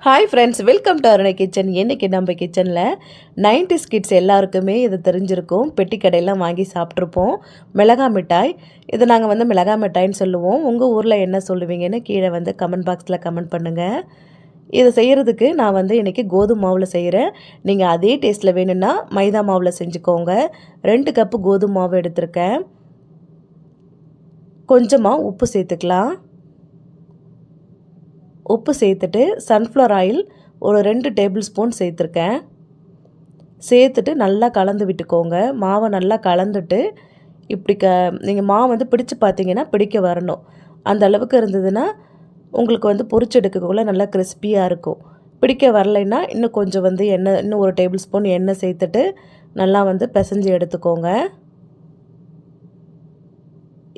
Hi friends, welcome to Arunai kitchen. இன்றைக்கி நம்ம கிச்சனில் 90s கிட்ஸ் எல்லாருக்குமே இது தெரிஞ்சிருக்கும். பெட்டி கடையெல்லாம் வாங்கி சாப்பிட்ருப்போம். மிளகா மிட்டாய். இது நாங்கள் வந்து மிளகா மிட்டாய்ன்னு சொல்லுவோம். உங்கள் ஊரில் என்ன சொல்லுவீங்கன்னு கீழே வந்து கமெண்ட் பாக்ஸில் கமெண்ட் பண்ணுங்கள். இதை செய்கிறதுக்கு நான் வந்து இன்றைக்கி கோதுமை மாவில் செய்கிறேன். நீங்கள் அதே டேஸ்ட்டில் வேணும்னா மைதா மாவில் செஞ்சுக்கோங்க. 2 கப்பு கோதுமை மாவு எடுத்திருக்கேன். கொஞ்சமாக உப்பு சேர்த்துக்கலாம். உப்பு சேர்த்துட்டு சன்ஃப்ளவர் ஆயில் ஒரு 2 டேபிள் ஸ்பூன் சேர்த்துருக்கேன். சேர்த்துட்டு நல்லா கலந்து விட்டுக்கோங்க. மாவை நல்லா கலந்துட்டு இப்படி நீங்கள் மாவு வந்து பிடிச்சு பார்த்தீங்கன்னா பிடிக்க வரணும். அந்த அளவுக்கு இருந்ததுன்னா உங்களுக்கு வந்து பொரிச்சு எடுக்கக்குள்ள நல்லா கிறிஸ்பியாக இருக்கும். பிடிக்க வரலைன்னா இன்னும் கொஞ்சம் வந்து எண்ணெய், இன்னும் ஒரு டேபிள் ஸ்பூன் எண்ணெய் சேர்த்துட்டு நல்லா வந்து பிசைஞ்சு எடுத்துக்கோங்க.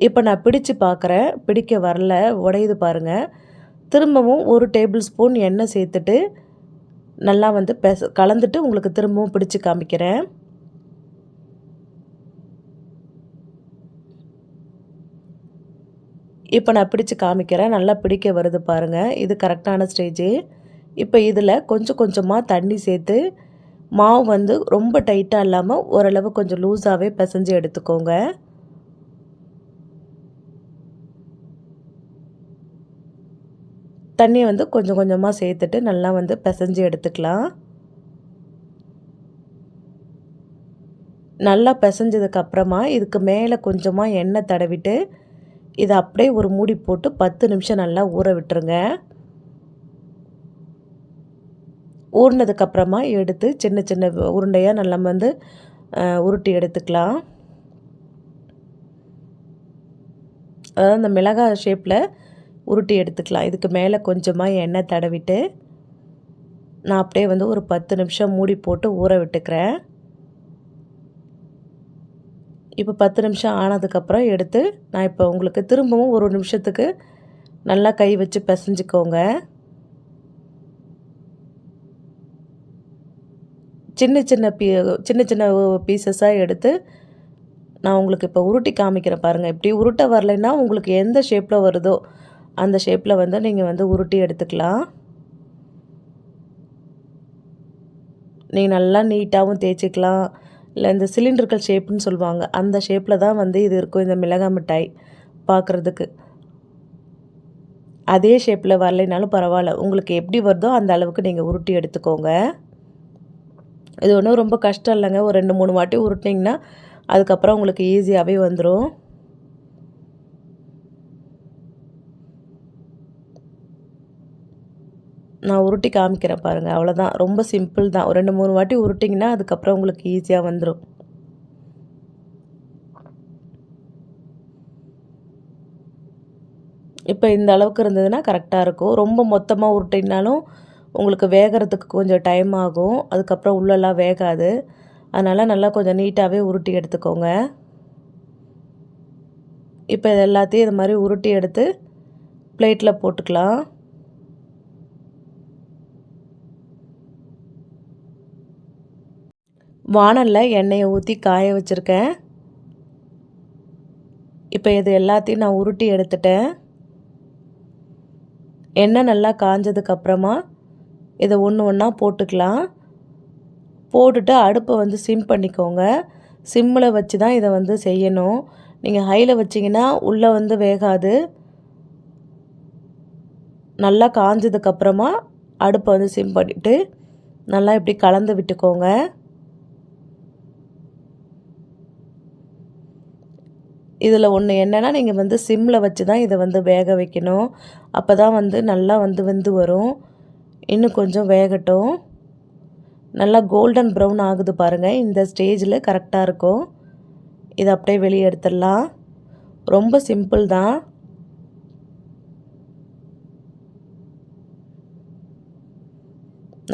இப்போ நான் பிடிச்சு பார்க்குறேன், பிடிக்க வரல, உடையுது பாருங்கள். திரும்பவும் ஒரு டேபிள் ஸ்பூன் எண்ணெய் சேர்த்துட்டு நல்லா வந்து கலந்துட்டு உங்களுக்கு திரும்பவும் பிடிச்சு காமிக்கிறேன். இப்போ நான் பிடிச்சு காமிக்கிறேன். நல்லா பிடிக்க வருது பாருங்கள். இது கரெக்டான ஸ்டேஜு. இப்போ இதில் கொஞ்சம் கொஞ்சமாக தண்ணி சேர்த்து மாவு வந்து ரொம்ப டைட்டாக இல்லாமல் ஓரளவு கொஞ்சம் லூஸாகவே பிசைஞ்சு எடுத்துக்கோங்க. தண்ணியை வந்து கொஞ்சம் கொஞ்சமாக சேர்த்துட்டு நல்லா வந்து பிசைஞ்சு எடுத்துக்கலாம். நல்லா பிசைஞ்சதுக்கப்புறமா இதுக்கு மேலே கொஞ்சமாக எண்ணெய் தடவிட்டு இதை அப்படியே ஒரு மூடி போட்டு 10 நிமிஷம் நல்லா ஊற விட்டுருங்க. ஊறினதுக்கப்புறமா எடுத்து சின்ன சின்ன உருண்டையாக நல்லா வந்து உருட்டி எடுத்துக்கலாம். அதாவது அந்த மிளகாய் ஷேப்பில் உருட்டி எடுத்துக்கலாம். இதுக்கு மேலே கொஞ்சமாக எண்ணெய் தடவிட்டு நான் அப்படியே வந்து ஒரு 10 நிமிஷம் மூடி போட்டு ஊற விட்டுக்கிறேன். இப்போ 10 நிமிஷம் ஆனதுக்கப்புறம் எடுத்து நான் இப்போ உங்களுக்கு திரும்பவும் ஒரு நிமிஷத்துக்கு நல்லா கை வச்சு பிசைஞ்சிக்கோங்க. சின்ன சின்ன பீசஸாக எடுத்து நான் உங்களுக்கு இப்போ உருட்டி காமிக்கிறேன் பாருங்கள். இப்படி உருட்ட வரலைன்னா உங்களுக்கு எந்த ஷேப்பில் வருதோ அந்த ஷேப்பில் வந்து நீங்கள் வந்து உருட்டி எடுத்துக்கலாம். நீங்கள் நல்லா நீட்டாகவும் தேய்ச்சிக்கலாம். இல்லை இந்த சிலிண்டர்கள் ஷேப்புன்னு சொல்லுவாங்க, அந்த ஷேப்பில் தான் வந்து இது இருக்கும். இந்த மிளகாய் மிட்டாய் பார்க்குறதுக்கு அதே ஷேப்பில் வரலைனாலும் பரவாயில்ல, உங்களுக்கு எப்படி வருதோ அந்த அளவுக்கு நீங்கள் உருட்டி எடுத்துக்கோங்க. இது ஒன்றும் ரொம்ப கஷ்டம் இல்லைங்க. ஒரு 2-3 வாட்டி உருட்டினீங்கன்னா அதுக்கப்புறம் உங்களுக்கு ஈஸியாகவே வந்துடும். நான் உருட்டி காமிக்கிறேன் பாருங்கள். அவ்வளோதான், ரொம்ப சிம்பிள் தான். ஒரு 2-3 வாட்டி உருட்டிங்கன்னா அதுக்கப்புறம் உங்களுக்கு ஈஸியாக வந்துடும். இப்போ இந்த அளவுக்கு இருந்ததுன்னா கரெக்டாக இருக்கும். ரொம்ப மொத்தமாக உருட்டினாலும் உங்களுக்கு வேகிறதுக்கு கொஞ்சம் டைம் ஆகும். அதுக்கப்புறம் உள்ளெல்லாம் வேகாது. அதனால் நல்லா கொஞ்சம் நீட்டாகவே உருட்டி எடுத்துக்கோங்க. இப்போ இது எல்லாத்தையும் இது மாதிரி உருட்டி எடுத்து பிளேட்டில் போட்டுக்கலாம். வாணலில் எண்ணெயை ஊற்றி காய வச்சுருக்கேன். இப்போ இது எல்லாத்தையும் நான் உருட்டி எடுத்துட்டேன். எண்ணெய் நல்லா காஞ்சதுக்கப்புறமா இதை ஒன்று ஒன்றா போட்டுக்கலாம். போட்டுட்டு அடுப்பை வந்து சிம் பண்ணிக்கோங்க. சிம்மில் வச்சு தான் இதை வந்து செய்யணும். நீங்கள் ஹையில் வச்சிங்கன்னா உள்ளே வந்து வேகாது. நல்லா காஞ்சதுக்கப்புறமா அடுப்பை வந்து சிம் பண்ணிவிட்டு நல்லா இப்படி கலந்து விட்டுக்கோங்க. இதில் ஒன்று என்னென்னா, நீங்கள் வந்து சிம்மில் வச்சு தான் இதை வந்து வேக வைக்கணும். அப்போ தான் வந்து நல்லா வந்து வெந்து வரும். இன்னும் கொஞ்சம் வேகட்டும். நல்லா கோல்டன் ப்ரௌன் ஆகுது பாருங்கள். இந்த ஸ்டேஜில் கரெக்டாக இருக்கும். இதை அப்படியே வெளியே எடுத்துடலாம். ரொம்ப சிம்பிள் தான்.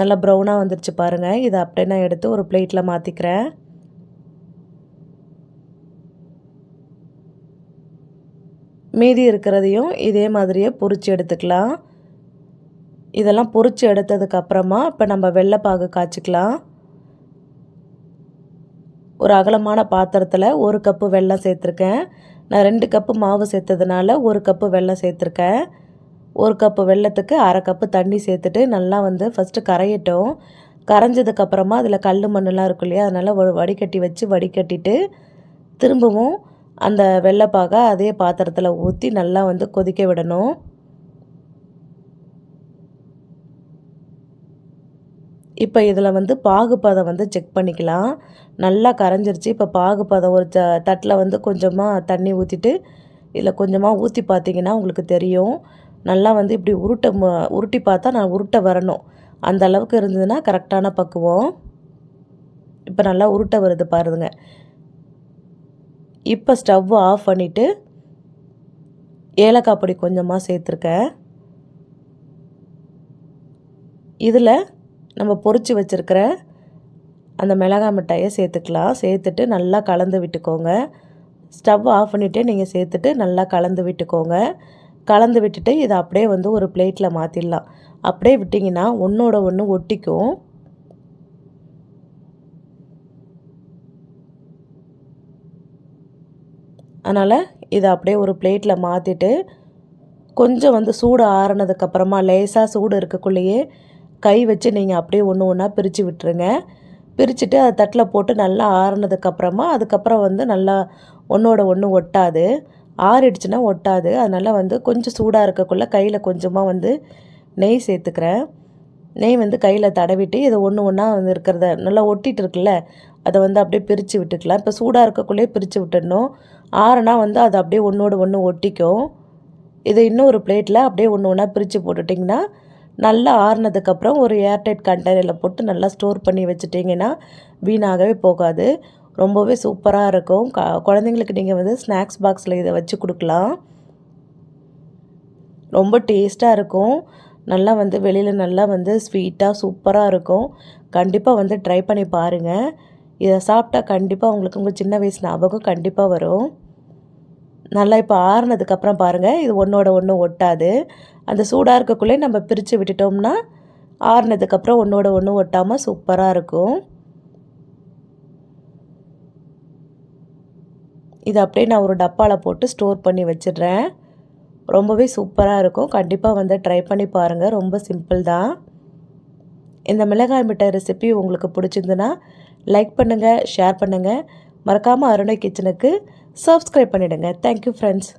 நல்லா ப்ரௌனாக வந்துருச்சு பாருங்கள். இதை அப்படியே நான் எடுத்து ஒரு பிளேட்டில் மாற்றிக்கிறேன். மீதி இருக்கிறதையும் இதே மாதிரியே பொரிச்சு எடுத்துக்கலாம். இதெல்லாம் பொரிச்சு எடுத்ததுக்கப்புறமா இப்போ நம்ம வெள்ளைப்பாகு காய்ச்சிக்கலாம். ஒரு அகலமான பாத்திரத்தில் 1 கப்பு வெல்லம் சேர்த்துருக்கேன். நான் 2 கப்பு மாவு சேர்த்ததுனால 1 கப்பு வெல்லம் சேர்த்துருக்கேன். 1 கப்பு வெல்லத்துக்கு 1/2 கப்பு தண்ணி சேர்த்துட்டு நல்லா வந்து ஃபஸ்ட்டு கரையட்டும். கரைஞ்சதுக்கப்புறமா அதில் கல் மண்ணெலாம் இருக்கும் இல்லையா, அதனால் வடிகட்டி வச்சு வடிகட்டிட்டு திரும்பவும் அந்த வெல்லப்பாகை அதே பாத்திரத்தில் ஊற்றி நல்லா வந்து கொதிக்க விடணும். இப்போ இதில் வந்து பாகுப்பதம் வந்து செக் பண்ணிக்கலாம். நல்லா கரைஞ்சிருச்சு. இப்போ பாகுப்பதம் ஒரு தட்டில் வந்து கொஞ்சமாக தண்ணி ஊற்றிட்டு இதில் கொஞ்சமாக ஊற்றி பார்த்தீங்கன்னா உங்களுக்கு தெரியும். நல்லா வந்து இப்படி உருட்டி பார்த்தா நான் உருட்ட வரணும். அந்த அளவுக்கு இருந்ததுன்னா கரெக்டான பக்குவம். இப்போ நல்லா உருட்ட வருது பாருங்க. இப்போ ஸ்டவ் ஆஃப் பண்ணிவிட்டு ஏலக்காய் பொடி கொஞ்சமாக சேர்த்துருக்கேன். இதில் நம்ம பொரிச்சு வச்சுருக்கிற அந்த மிளகாய் மிட்டாயை சேர்த்துக்கலாம். சேர்த்துட்டு நல்லா கலந்து விட்டுக்கோங்க. ஸ்டவ் ஆஃப் பண்ணிவிட்டு நீங்கள் சேர்த்துட்டு நல்லா கலந்து விட்டுக்கோங்க. கலந்து விட்டுட்டு இதை அப்படியே வந்து ஒரு பிளேட்டில் மாற்றிடலாம். அப்படியே விட்டிங்கன்னா ஒன்றோட ஒன்று ஒட்டிக்கும். அதனால் இதை அப்படியே ஒரு பிளேட்டில் மாற்றிட்டு கொஞ்சம் வந்து சூடு ஆறுனதுக்கப்புறமா லேசாக சூடு இருக்கக்குள்ளேயே கை வச்சு நீங்கள் அப்படியே ஒன்று ஒன்றா பிரித்து விட்டுருங்க. பிரிச்சுட்டு அதை தட்டில் போட்டு நல்லா ஆறுனதுக்கப்புறமா அதுக்கப்புறம் வந்து நல்லா ஒன்றோட ஒன்று ஒட்டாது. ஆறிடுச்சுன்னா ஒட்டாது. அதனால் வந்து கொஞ்சம் சூடாக இருக்கக்குள்ளே கையில் கொஞ்சமாக வந்து நெய் சேர்த்துக்கிறேன். நெய் வந்து கையில் தடவிட்டு இதை ஒன்று ஒன்றா வந்து இருக்கிறத நல்லா ஒட்டிகிட்டு இருக்குல்ல, அதை வந்து அப்படியே பிரித்து விட்டுக்கலாம். இப்போ சூடாக இருக்கக்குள்ளேயே பிரித்து விட்டுடணும். ஆறுனா வந்து அது அப்படியே ஒன்றோட ஒன்று ஒட்டிக்கும். இதை இன்னும் ஒரு பிளேட்டில் அப்படியே ஒன்று ஒன்றா பிரித்து போட்டுட்டிங்கன்னா நல்லா ஆறுனதுக்கப்புறம் ஒரு ஏர்டைட் கண்டெய்னரில் போட்டு நல்லா ஸ்டோர் பண்ணி வச்சுட்டிங்கன்னா வீணாகவே போகாது. ரொம்பவே சூப்பராக இருக்கும். குழந்தைங்களுக்கு நீங்கள் வந்து ஸ்நாக்ஸ் பாக்ஸில் இதை வச்சு கொடுக்கலாம். ரொம்ப டேஸ்ட்டாக இருக்கும். நல்லா வந்து வெளியில் நல்லா வந்து ஸ்வீட்டாக சூப்பராக இருக்கும். கண்டிப்பாக வந்து ட்ரை பண்ணி பாருங்கள். இதை சாப்பிட்டா கண்டிப்பாக உங்களுக்கு உங்கள் சின்ன வயசு ஞாபகம் கண்டிப்பாக வரும். நல்லா இப்போ ஆறுனதுக்கப்புறம் பாருங்கள், இது ஒன்றோட ஒன்று ஒட்டாது. அந்த சூடாக இருக்கக்குள்ளே நம்ம பிரித்து விட்டுட்டோம்னா ஆறுனதுக்கப்புறம் ஒன்றோட ஒன்று ஒட்டாமல் சூப்பராக இருக்கும். இது அப்படியே நான் ஒரு டப்பாவில் போட்டு ஸ்டோர் பண்ணி வச்சிடுறேன். ரொம்பவே சூப்பராக இருக்கும். கண்டிப்பாக வந்து ட்ரை பண்ணி பாருங்கள். ரொம்ப சிம்பிள் தான். இந்த மிளகாய் மிட்டாய் ரெசிபி உங்களுக்கு பிடிச்சிருந்துன்னா லைக் பண்ணுங்கள், ஷேர் பண்ணுங்கள். மறக்காமல் அருணை கிச்சனுக்கு சப்ஸ்கிரைப் பண்ணிவிடுங்க. Thank you friends.